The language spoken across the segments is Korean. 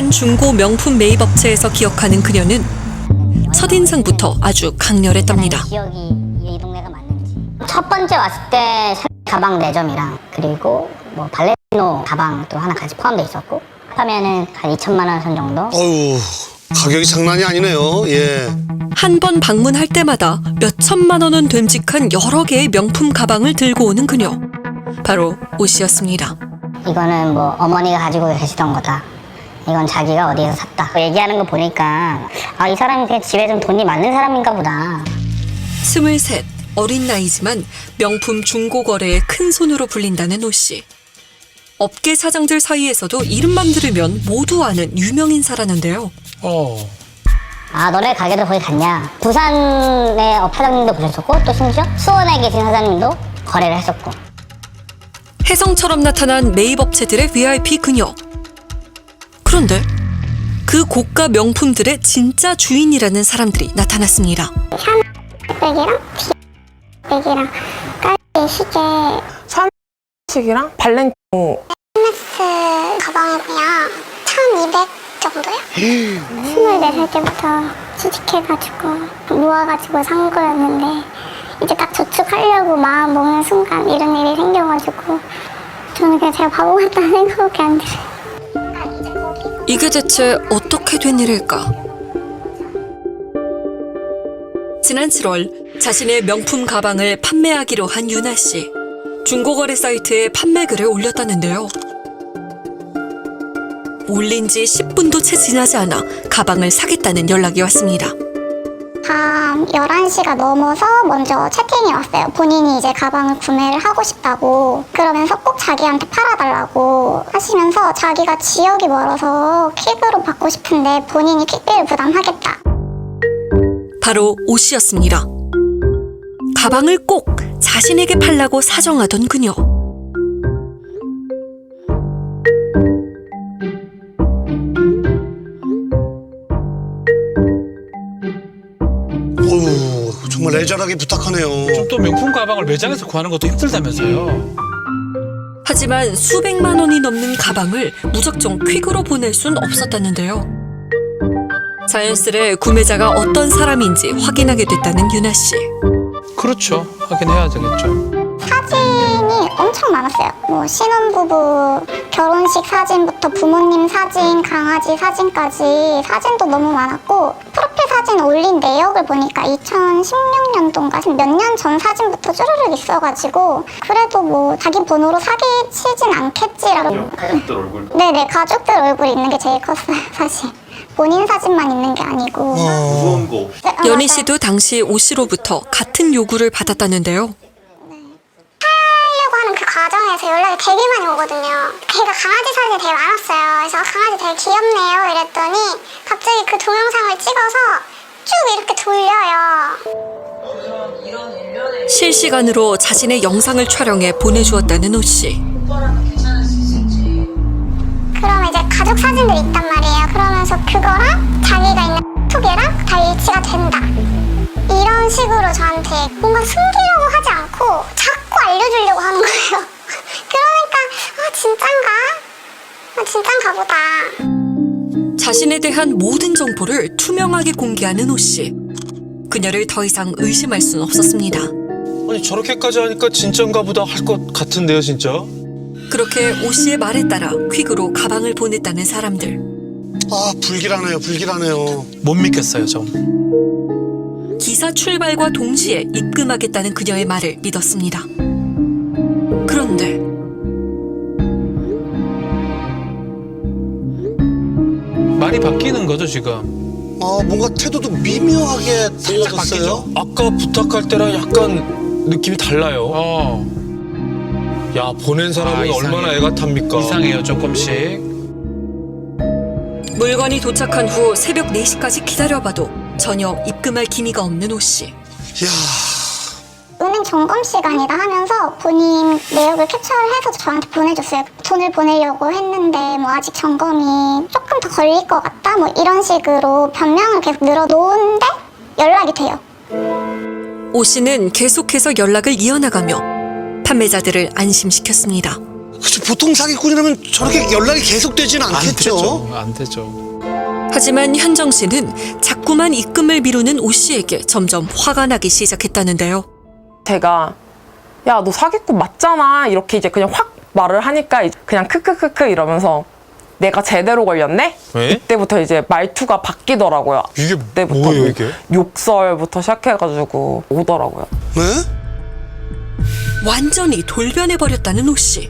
한 중고 명품 매입업체에서 기억하는 그녀는 첫인상부터 아주 강렬했답니다. 기억이 이 동네가 맞는지. 첫 번째 왔을 때 가방 4점이랑 그리고 뭐 발레리노 가방 또 하나 같이 포함돼 있었고 하면은 한 2천만 원 선 정도. 어휴, 가격이 장난이 아니네요. 예. 한 번 방문할 때마다 몇 천만 원은 됨직한 여러 개의 명품 가방을 들고 오는 그녀. 바로 오 씨였습니다. 이거는 뭐 어머니가 가지고 계시던 거다. 이건 자기가 어디에서 샀다. 얘기하는 거 보니까 아, 이 사람이 그냥 집에 좀 돈이 많은 사람인가 보다. 23, 어린 나이지만 명품 중고 거래의 큰 손으로 불린다는 오 씨. 업계 사장들 사이에서도 이름만 들으면 모두 아는 유명 인사라는데요. 아, 너네 가게도 거기 갔냐? 부산의 사장님도 보셨었고 또 심지어 수원에 계신 사장님도 거래를 했었고. 혜성처럼 나타난 매입업체들의 VIP 그녀. 그런데 그 고가 명품들의 진짜 주인이라는 사람들이 나타났습니다. 백이랑 백이랑 깔비 시계 산식이랑 발렌 헬메스 가방이고요. 1200 정도요? 24살 때부터 취직해가지고 모아가지고 산 거였는데 이제 딱 저축하려고 마음 먹는 순간 이런 일이 생겨가지고 저는 그냥 제가 바보 같다는 생각밖에 안 들어요. 이게 대체 어떻게 된 일일까? 지난 7월 자신의 명품 가방을 판매하기로 한 유나 씨. 중고거래 사이트에 판매글을 올렸다는데요. 올린 지 10분도 채 지나지 않아 가방을 사겠다는 연락이 왔습니다. 밤 11시가 넘어서 먼저 채팅이 왔어요. 본인이 이제 가방을 구매를 하고 싶다고 그러면서 꼭 자기한테 팔아달라고 하시면서 자기가 지역이 멀어서 퀵으로 받고 싶은데 본인이 퀵비를 부담하겠다. 바로 오 씨였습니다. 가방을 꼭 자신에게 팔라고 사정하던 그녀. 어휴, 정말 애절하게 부탁하네요. 좀 또 명품 가방을 매장에서 구하는 것도 힘들다면서요. 하지만 수백만 원이 넘는 가방을 무작정 퀵으로 보낼 순 없었다는데요. 자연스레 구매자가 어떤 사람인지 확인하게 됐다는 유나 씨. 그렇죠. 확인해야 되겠죠. 사진이 엄청 많았어요. 뭐 신혼부부 결혼식 사진부터 부모님 사진, 강아지 사진까지 사진도 너무 많았고 프로필 사진 올린 내역을 보니까 2016년도인가 몇 년 전 사진부터 쭈르륵 있어가지고 그래도 뭐 자기 번호로 사기치진 않겠지라고. 가족들 얼굴? 네네, 가족들 얼굴 있는 게 제일 컸어요, 사실. 본인 사진만 있는 게 아니고. 무서운 거 없이. 네, 연희 맞아요. 씨도 당시 오 씨로부터 같은 요구를 받았다는데요. 하려고 하는 그 과정에서 연락이 되게 많이 오거든요. 걔가 강아지 사진이 되게 많았어요. 그래서 강아지 되게 귀엽네요 이랬더니 갑자기 그 동영상을 찍어서 쭉 이렇게 돌려요. 실시간으로 자신의 영상을 촬영해 보내주었다는 오 씨. 그러면 이제 가족 사진들이 있단 말이에요. 그러면서 그거랑 자기가 있는 톡이랑 다 일치가 된다. 이런 식으로 저한테 뭔가 숨기려고 하지 않고 자꾸 알려주려고 하는 거예요. 그러니까 아 진짠가? 아 진짠가 보다. 자신에 대한 모든 정보를 투명하게 공개하는 오 씨. 그녀를 더 이상 의심할 순 없었습니다. 아니 저렇게까지 하니까 진짠가 보다 할 것 같은데요 진짜? 그렇게 오 씨의 말에 따라 퀵으로 가방을 보냈다는 사람들. 아, 불길하네요, 불길하네요. 못 믿겠어요, 좀. 기사 출발과 동시에 입금하겠다는 그녀의 말을 믿었습니다. 그런데 말이 바뀌는 거죠, 지금. 뭔가 태도도 미묘하게 살짝 달라졌어요. 아까 부탁할 때랑 약간 느낌이 달라요. 야 보낸 사람은 이상해요. 얼마나 애가 탑니까? 이상해요, 조금씩. 물건이 도착한 후 새벽 4시까지 기다려봐도 전혀 입금할 기미가 없는 오 씨. 이야, 은행 점검 시간이다 하면서 본인 내역을 캡처를 해서 저한테 보내줬어요. 돈을 보내려고 했는데 뭐 아직 점검이 조금 더 걸릴 것 같다 뭐 이런 식으로 변명을 계속 늘어놓은데 연락이 돼요. 오 씨는 계속해서 연락을 이어나가며 판매자들을 안심시켰습니다. 그쵸, 보통 사기꾼이라면 저렇게 연락이 계속되진 않겠죠? 안 되죠. 하지만 현정 씨는 자꾸만 입금을 미루는 오 씨에게 점점 화가 나기 시작했다는데요. 제가 야, 너 사기꾼 맞잖아. 이렇게 이제 그냥 확 말을 하니까 그냥 크크크크 이러면서 내가 제대로 걸렸네? 왜? 이때부터 이제 말투가 바뀌더라고요. 이게 그때부터 뭐예요, 뭐 이게? 욕설부터 시작해가지고 오더라고요. 네? 완전히 돌변해버렸다는 오 씨.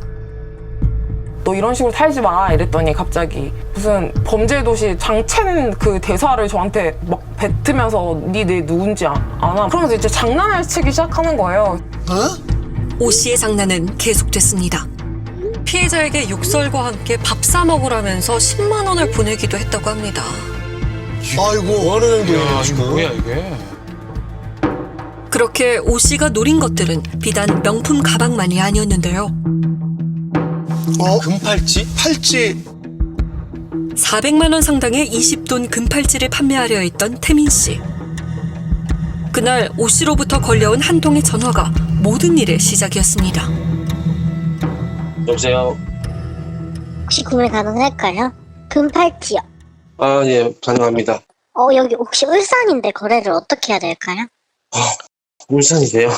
너 이런 식으로 살지 마 이랬더니 갑자기 무슨 범죄도시 장첸 그 대사를 저한테 막 뱉으면서 네 누군지 아나? 그러면서 이제 장난을 치기 시작하는 거예요. 어? 오 씨의 장난은 계속됐습니다. 피해자에게 욕설과 함께 밥 사 먹으라면서 10만 원을 보내기도 했다고 합니다. 아이고. 뭐 하는 야, 행동이야, 이거 지금? 뭐야 이게? 그렇게 오 씨가 노린 것들은 비단 명품 가방만이 아니었는데요. 금팔찌? 팔찌. 400만 원 상당의 20돈 금팔찌를 판매하려 했던 태민 씨. 그날 오 씨로부터 걸려온 한 통의 전화가 모든 일의 시작이었습니다. 여보세요? 혹시 구매 가능할까요? 금팔찌요. 아, 예, 가능합니다. 여기 혹시 울산인데 거래를 어떻게 해야 될까요? 울산이세요?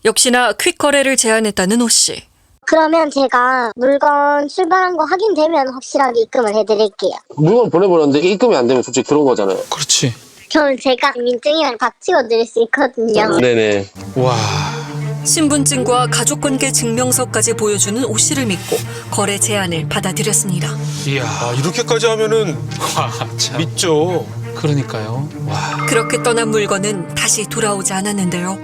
역시나 퀵 거래를 제안했다는 오 씨. 그러면 제가 물건 출발한 거 확인되면 확실하게 입금을 해드릴게요. 물건 보내버렸는데 입금이 안 되면 솔직히 그런 거잖아요. 그렇지. 그럼 제가 민증이랑 다 찍어드릴 수 있거든요. 네네. 와. 신분증과 가족관계 증명서까지 보여주는 오 씨를 믿고 거래 제안을 받아들였습니다. 이야. 아, 이렇게까지 하면은 와, 참. 믿죠. 그러니까요. 와. 그렇게 떠난 물건은 다시 돌아오지 않았는데요.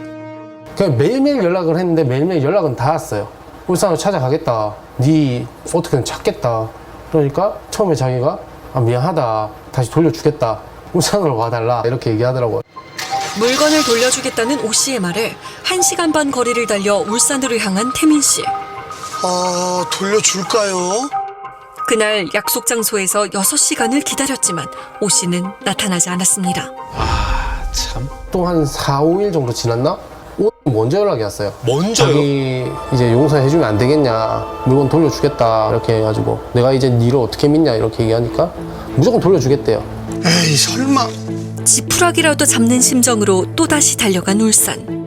그냥 매일매일 연락을 했는데 매일매일 연락은 다 왔어요. 울산으로 찾아가겠다. 네 어떻게든 찾겠다. 그러니까 처음에 자기가 미안하다. 다시 돌려주겠다. 울산으로 와달라. 이렇게 얘기하더라고요. 물건을 돌려주겠다는 오 씨의 말에 1시간 반 거리를 달려 울산으로 향한 태민 씨. 아, 돌려줄까요? 그날 약속 장소에서 6시간을 기다렸지만 오 씨는 나타나지 않았습니다. 아, 참. 또 한 4, 5일 정도 지났나? 먼저 연락이 왔어요. 먼저요? 자기 이제 용서해주면 안 되겠냐. 물건 돌려주겠다. 이렇게 해가지고 내가 이제 니를 어떻게 믿냐 이렇게 얘기하니까 무조건 돌려주겠대요. 에이, 설마. 지푸라기라도 잡는 심정으로 또다시 달려간 울산.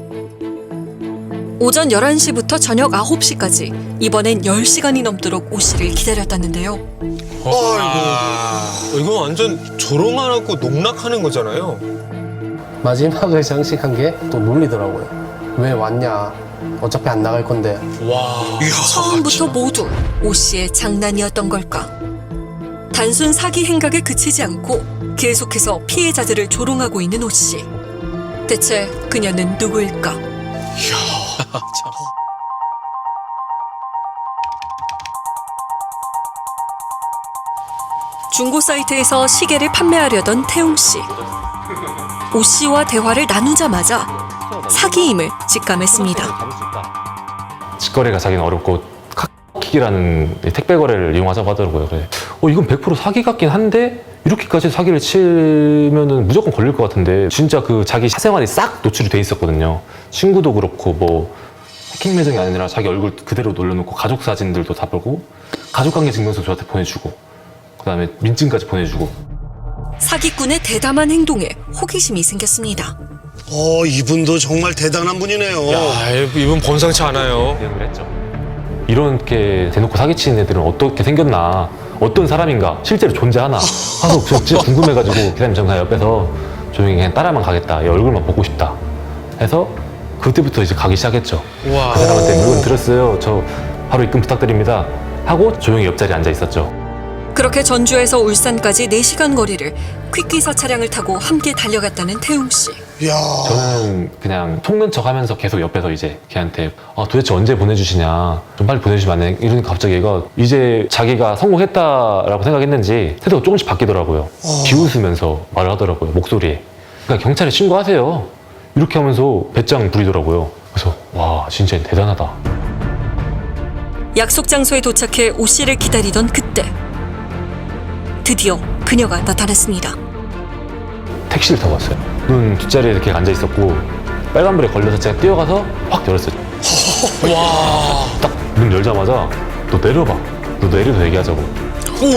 오전 11시부터 저녁 9시까지 이번엔 10시간이 넘도록 오 씨를 기다렸다는데요. 아이고. 이건 완전 조롱만 하고 농락하는 거잖아요. 마지막을 장식한 게 또 놀리더라고요. 왜 왔냐. 어차피 안 나갈 건데. 와. 처음부터 모두 오 씨의 장난이었던 걸까? 단순 사기 행각에 그치지 않고 계속해서 피해자들을 조롱하고 있는 오 씨. 대체 그녀는 누구일까? 참. 중고 사이트에서 시계를 판매하려던 태웅 씨. 오 씨와 대화를 나누자마자 사기임을 직감했습니다. 직거래가 자기는 어렵고 카킥이라는 택배 거래를 이용하자고 하더라고요. 그래. 이건 100% 사기 같긴 한데 이렇게까지 사기를 치면은 무조건 걸릴 것 같은데 진짜 그 자기 사생활이 싹 노출이 돼 있었거든요. 친구도 그렇고 뭐 해킹 매장이 아니라 자기 얼굴 그대로 놀려놓고 가족 사진들도 다 보고 가족관계 증명서 저한테 보내주고 그다음에 민증까지 보내주고. 사기꾼의 대담한 행동에 호기심이 생겼습니다. 이분도 정말 대단한 분이네요. 야, 이분 범상치 않아요. 대응을 했죠. 이렇게 대놓고 사기치는 애들은 어떻게 생겼나, 어떤 사람인가, 실제로 존재하나 하서 진짜 궁금해가지고 기사님 전화 옆에서 조용히 그냥 따라만 가겠다, 얘 얼굴만 보고 싶다 해서 그때부터 이제 가기 시작했죠. 와. 그 사람한테 물건 들었어요, 저 바로 입금 부탁드립니다 하고 조용히 옆자리에 앉아 있었죠. 그렇게 전주에서 울산까지 4시간 거리를 퀵기사 차량을 타고 함께 달려갔다는 태웅 씨. 이야. 저는 그냥 속는 척 하면서 계속 옆에서 이제 걔한테 도대체 언제 보내주시냐, 좀 빨리 보내주시면 안 돼? 이러니까 갑자기 얘가 이제 자기가 성공했다라고 생각했는지 태도가 조금씩 바뀌더라고요. 비웃으면서 말을 하더라고요, 목소리에. 그러니까 경찰에 신고하세요 이렇게 하면서 배짱 부리더라고요. 그래서 와, 진짜 대단하다. 약속 장소에 도착해 오 씨를 기다리던 그때 드디어 그녀가 나타났습니다. 택시를 타고 왔어요. 눈 뒷자리에 이렇게 앉아 있었고 빨간불에 걸려서 제가 뛰어가서 확 열었어요. 와. 딱 문 열자마자 너 너 내려봐. 너 내려서 얘기하자고.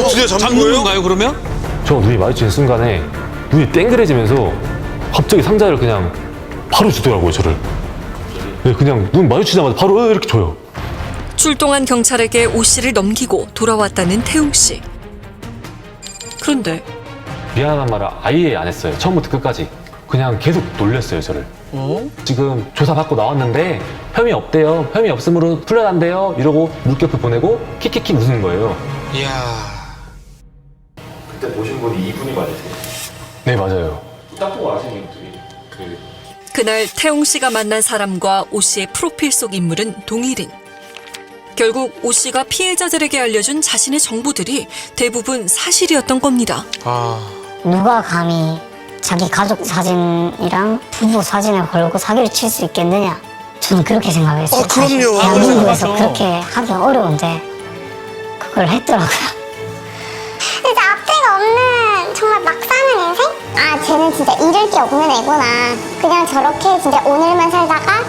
어떻게 잡는 건가요 그러면? 저 눈이 마주치는 순간에 눈이 땡그레지면서 갑자기 상자를 그냥 바로 주더라고요, 저를. 네, 그냥 눈 마주치자마자 바로 이렇게 줘요. 출동한 경찰에게 오 씨를 넘기고 돌아왔다는 태웅 씨. 그런데 미안한 말을 아예 안 했어요. 처음부터 끝까지. 그냥 계속 놀렸어요, 저를. 지금 조사받고 나왔는데 혐의 없대요. 혐의 없음으로 풀려난대요. 이러고 물결표 보내고 킥킥킥 웃는 거예요. 이야. 그때 보신 분이 이분이 맞으세요? 네, 맞아요. 딱 보고 아시는 분들이 그날 태웅 씨가 만난 사람과 오 씨의 프로필 속 인물은 동일인. 결국 오 씨가 피해자들에게 알려준 자신의 정보들이 대부분 사실이었던 겁니다. 누가 감히 자기 가족 사진이랑 부부 사진을 걸고 사기를 칠 수 있겠느냐? 저는 그렇게 생각했어요. 그럼요. 대한민국에서 그렇게 하기가 어려운데 그걸 했더라고요. 진짜 앞뒤가 없는 정말 막 사는 인생? 아, 쟤는 진짜 잃을 게 없는 애구나. 그냥 저렇게 진짜 오늘만 살다가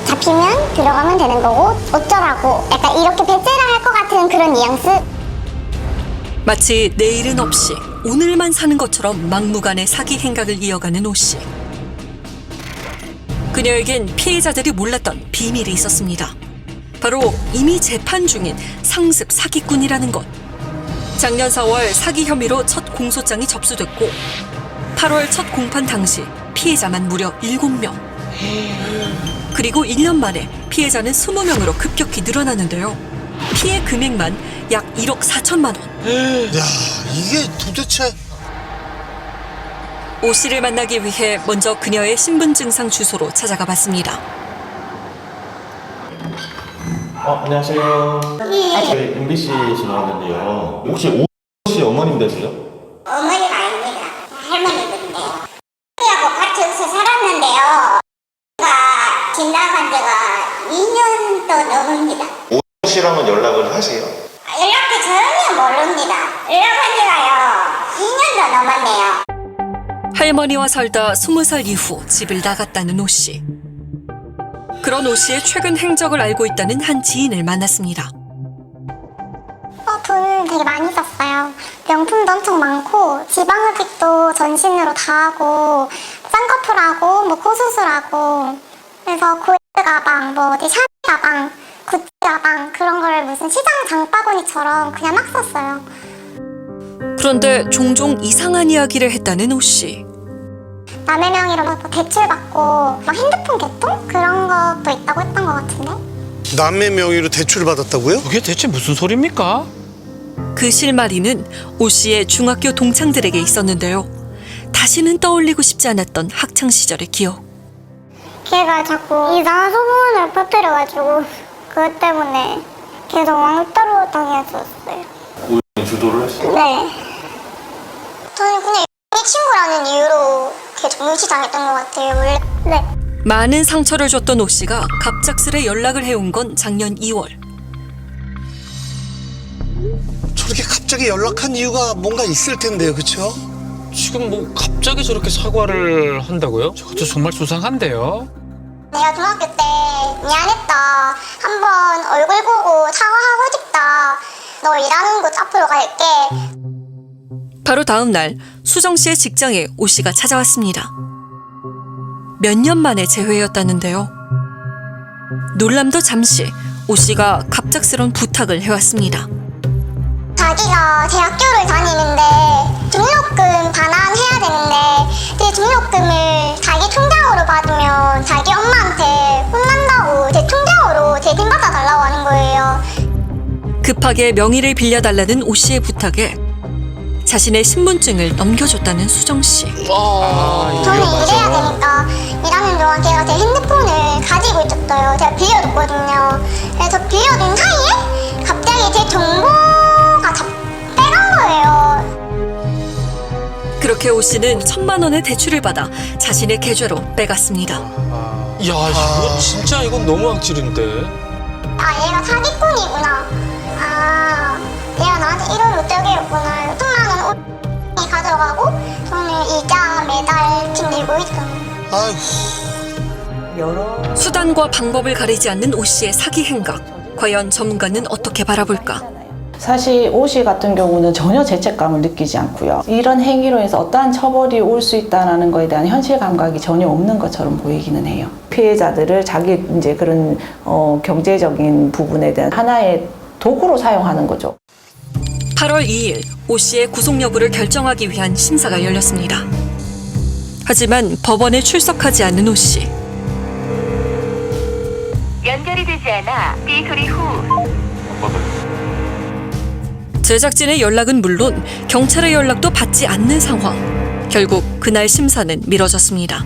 잡히면 들어가면 되는 거고 어쩌라고. 약간 이렇게 배째라 할 것 같은 그런 뉘앙스? 마치 내일은 없이 오늘만 사는 것처럼 막무가내 사기 행각을 이어가는 오 씨. 그녀에겐 피해자들이 몰랐던 비밀이 있었습니다. 바로 이미 재판 중인 상습 사기꾼이라는 것. 작년 4월 사기 혐의로 첫 공소장이 접수됐고 8월 첫 공판 당시 피해자만 무려 7명. 그리고 1년 만에 피해자는 20명으로 급격히 늘어나는데요. 피해 금액만 약 1억 4천만 원. 야, 이게 도대체 오 씨를 만나기 위해 먼저 그녀의 신분증상 주소로 찾아가 봤습니다. 안녕하세요. 저희 MBC 전화왔는데요. 혹시 오 씨 어머님 되세요? 어머니가 아닙니다. 할머니거든요. 하고 같이 여기서 살았는데요. 제가 지나간 지가 2년도 넘습니다. 오 씨랑은 연락을 하세요? 연락도 전혀 모릅니다. 연락한 지가요 2년도 넘었네요. 할머니와 살다 20살 이후 집을 나갔다는 오 씨. 그런 오 씨의 최근 행적을 알고 있다는 한 지인을 만났습니다. 돈 되게 많이 썼어요. 명품도 엄청 많고 지방흡입도 전신으로 다 하고 쌍꺼풀하고 뭐 코수술하고 그래서 고일 가방, 뭐 어디 샤넬 가방, 구찌 가방 그런 걸 무슨 시장 장바구니처럼 그냥 막 썼어요. 그런데 종종 이상한 이야기를 했다는 오 씨. 남의 명의로 뭐 대출받고 막 핸드폰 개통? 그런 것도 있다고 했던 것 같은데? 남의 명의로 대출을 받았다고요? 그게 대체 무슨 소리입니까? 그 실마리는 오 씨의 중학교 동창들에게 있었는데요. 다시는 떠올리고 싶지 않았던 학창 시절의 기억. 걔가 자꾸 이상한 소문을 퍼뜨려가지고 그것 때문에 계속 왕따로 당했었어요. 오 주도를 했어요? 네. 저는 그냥 친구라는 이유로 계속 무시당했던 것 같아요, 원래. 네. 많은 상처를 줬던 오 씨가 갑작스레 연락을 해온 건 작년 2월. 저렇게 갑자기 연락한 이유가 뭔가 있을 텐데요, 그렇죠? 지금 뭐 갑자기 저렇게 사과를 한다고요? 저것도 정말 수상한데요. 내가 중학교 때 미안했다. 한번 얼굴 보고 사과하고 싶다. 너 일하는 곳 앞으로 갈게. 바로 다음 날 수정 씨의 직장에 오 씨가 찾아왔습니다. 몇 년 만에 재회였다는데요. 놀람도 잠시 오 씨가 갑작스런 부탁을 해왔습니다. 자기가 대학교를 다니는데 등록금 반환해야 되는데 제 등록금을 자기 통장으로 받으면 자기 엄마한테 혼난다고 제 통장으로 대신받아 달라고 하는 거예요. 급하게 명의를 빌려달라는 오 씨의 부탁에 자신의 신분증을 넘겨줬다는 수정 씨. 저는 일해야 되니까 일하는 동안 걔가 제 핸드폰을 가지고 있었어요. 제가 빌려줬거든요. 그래서 빌려준 사이에 갑자기 제 정보가 다 빼간 거예요. 그렇게 오 씨는 1,000만 원의 대출을 받아 자신의 계좌로 빼갔습니다. 야, 이거 진짜 이건 너무 악질인데. 아, 얘가 사기꾼이구나. 아, 얘가 나한테 1월 못되게였구나. 1,000만 원 가져가고 저는 이자 매달 빚내고 있어요. 아이고. 수단과 방법을 가리지 않는 오 씨의 사기 행각. 과연 전문가는 어떻게 바라볼까? 사실 오 씨 같은 경우는 전혀 죄책감을 느끼지 않고요. 이런 행위로 해서 어떠한 처벌이 올 수 있다는 것에 대한 현실 감각이 전혀 없는 것처럼 보이기는 해요. 피해자들을 자기 이제 그런 경제적인 부분에 대한 하나의 도구로 사용하는 거죠. 8월 2일 오 씨의 구속 여부를 결정하기 위한 심사가 열렸습니다. 하지만 법원에 출석하지 않는 오 씨. 연결이 되지 않아 삐 소리 후. 제작진의 연락은 물론 경찰의 연락도 받지 않는 상황. 결국 그날 심사는 미뤄졌습니다.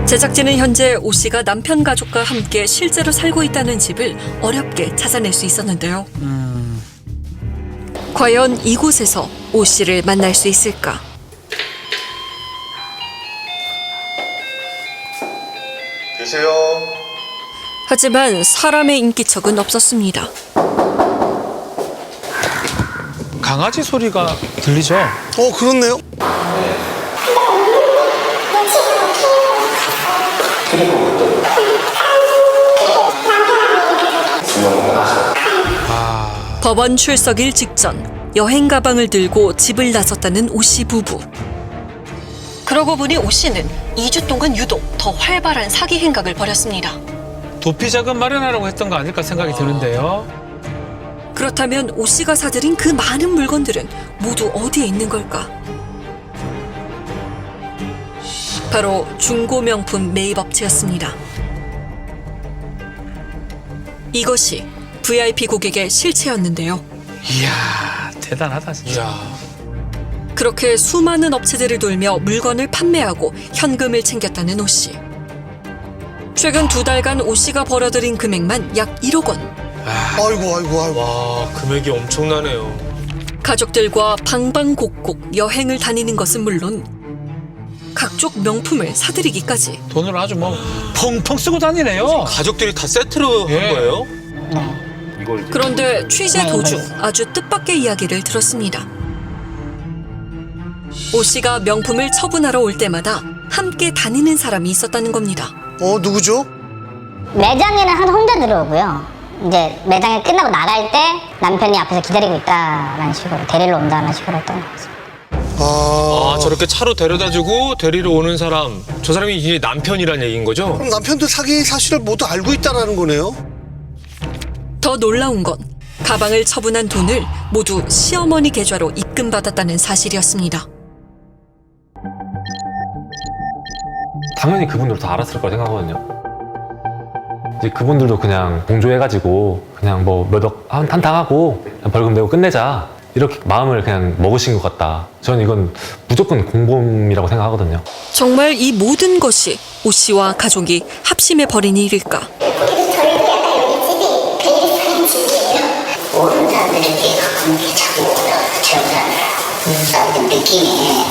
제작진은 현재 오 씨가 남편 가족과 함께 실제로 살고 있다는 집을 어렵게 찾아낼 수 있었는데요. 과연 이곳에서 오 씨를 만날 수 있을까? 계세요? 하지만 사람의 인기척은 없었습니다. 강아지 소리가 들리죠? 그렇네요. 법원 출석일 직전 여행 가방을 들고 집을 나섰다는 오 씨 부부. 그러고 보니 오 씨는 2주 동안 유독 더 활발한 사기 행각을 벌였습니다. 도피 자금 마련하라고 했던 거 아닐까 생각이 드는데요. 그렇다면 오 씨가 사들인 그 많은 물건들은 모두 어디에 있는 걸까? 바로 중고 명품 매입업체였습니다. 이것이 VIP 고객의 실체였는데요. 이야, 대단하다 진짜. 그렇게 수많은 업체들을 돌며 물건을 판매하고 현금을 챙겼다는 오 씨. 최근 2달간 오 씨가 벌어들인 금액만 약 1억 원. 아이고. 와, 금액이 엄청나네요. 가족들과 방방곡곡 여행을 다니는 것은 물론 각종 명품을 사들이기까지. 돈을 아주 뭐 펑펑 쓰고 다니네요. 가족들이 다 세트로 한 거예요? 그런데 취재 도중 아주 뜻밖의 이야기를 들었습니다. 오 씨가 명품을 처분하러 올 때마다 함께 다니는 사람이 있었다는 겁니다. 누구죠? 매장에는 항상 혼자 들어오고요. 이제 매장이 끝나고 나갈 때 남편이 앞에서 기다리고 있다라는 식으로 데리러 온다는 식으로 했던 것 같습니다. 저렇게 차로 데려다주고 데리러 오는 사람, 저 사람이 이게 남편이란 얘기인 거죠? 그럼 남편도 사기 사실을 모두 알고 있다라는 거네요. 더 놀라운 건 가방을 처분한 돈을 모두 시어머니 계좌로 입금받았다는 사실이었습니다. 당연히 그분들도 다 알았을 거라 생각하거든요. 이제 그분들도 그냥 공조해가지고 그냥 뭐 몇 억 한탕하고 벌금 내고 끝내자 이렇게 마음을 그냥 먹으신 것 같다. 저는 이건 무조건 공범이라고 생각하거든요. 정말 이 모든 것이 오 씨와 가족이 합심해 벌인 일일까? 모르는 사람들에게 가끔 자꾸 제가 느낌이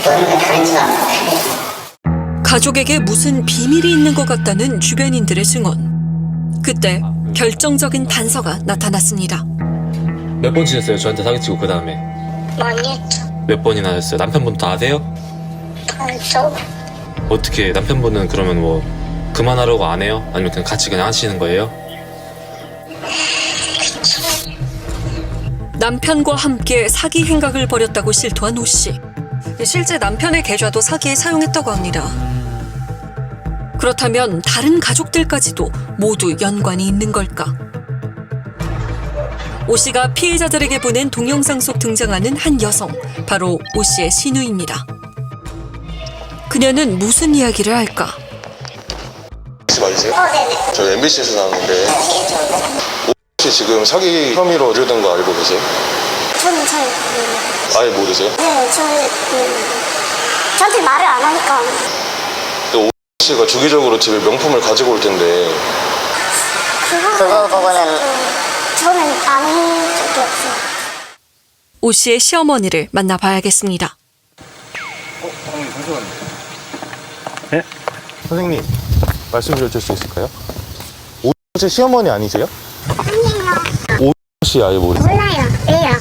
너는 다른 집 안 같아. 가족에게 무슨 비밀이 있는 것 같다는 주변인들의 증언. 그때 결정적인 단서가 나타났습니다. 몇 번 지냈어요? 저한테 사기치고 그 다음에 많이 했죠. 몇 번이나 하셨어요? 남편분 다 아세요? 알죠. 어떻게 남편분은 그러면 뭐 그만하려고 안 해요? 아니면 그냥 같이 그냥 하시는 거예요? 남편과 함께 사기 행각을 벌였다고 실토한 오 씨. 실제 남편의 계좌도 사기에 사용했다고 합니다. 그렇다면 다른 가족들까지도 모두 연관이 있는 걸까? 오 씨가 피해자들에게 보낸 동영상 속 등장하는 한 여성, 바로 오 씨의 시누이입니다. 그녀는 무슨 이야기를 할까? 혹시 맞으세요? 저 MBC에서 나왔는데 혹시 지금 사기 혐의로 어려된 거 알고 계세요? 저는 잘 모르겠어요. 아예 모르세요? 네, 저한테 말을 안 하니까. 오 씨가 주기적으로 집에 명품을 가지고 올 텐데 그거 보고는 저는 아는 적이 없어요. 오 씨의 시어머니를 만나봐야겠습니다. 선생님 말씀 좀 드릴 수 있을까요? 오 씨 시어머니 아니세요? 아니에요. 오 씨 아예 모르세요? 몰라요. 왜요?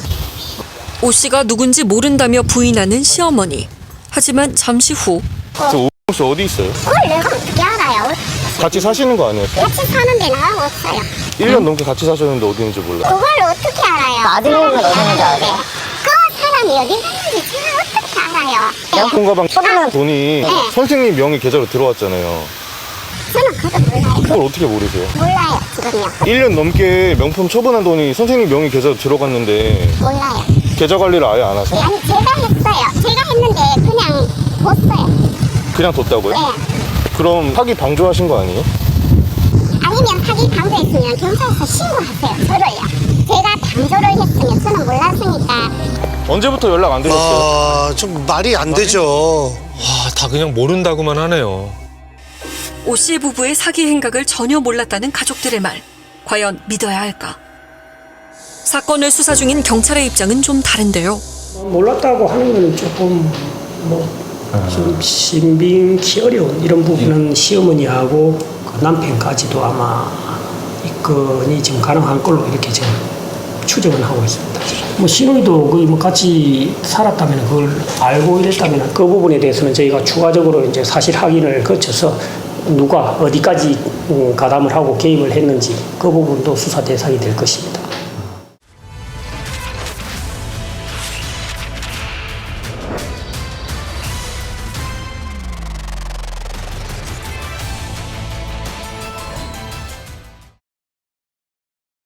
오 씨가 누군지 모른다며 부인하는 시어머니. 하지만 잠시 후 저 오 씨 어디 있어요? 그걸 내가 어떻게 알아요? 같이 사시는 거 아니에요? 같이 사는데 나하고 없어요. 1년 넘게 같이 사셨는데 어디 있는지 몰라요. 그걸 어떻게 알아요? 어디 있는 건 어디 있는지 알아요. 그 사람이 어디 있는지 제가 어떻게 알아요? 명품 가방 돈이 선생님 명의 계좌로 들어왔잖아요. 저는 그것도 몰라요. 그걸 어떻게 모르세요? 몰라요, 지금요. 1년 넘게 명품 처분한 돈이 선생님 명의 계좌로 들어갔는데 몰라요. 계좌 관리를 아예 안 하세요? 아니, 제가 했어요. 제가 했는데 그냥 뒀어요. 그냥 뒀다고요? 네. 그럼 사기 방조하신 거 아니에요? 아니면 사기 방조했으면 경찰서 신고하세요, 저를요. 제가 방조를 했으면 저는 몰랐으니까. 언제부터 연락 안 되셨어요? 좀 말이 안 되죠. 다 그냥 모른다고만 하네요. 오 씨의 부부의 사기 행각을 전혀 몰랐다는 가족들의 말. 과연 믿어야 할까? 사건을 수사 중인 경찰의 입장은 좀 다른데요. 몰랐다고 하는 건 조금 좀 신빙치 어려운 이런 부분은 시어머니하고 그 남편까지도 아마 입건이 지금 가능한 걸로 이렇게 지금 추정은 하고 있습니다. 시누이도 거의 같이 살았다면 그걸 알고 이랬다면 그 부분에 대해서는 저희가 추가적으로 이제 사실 확인을 거쳐서 누가 어디까지 가담을 하고 개입을 했는지 그 부분도 수사 대상이 될 것입니다.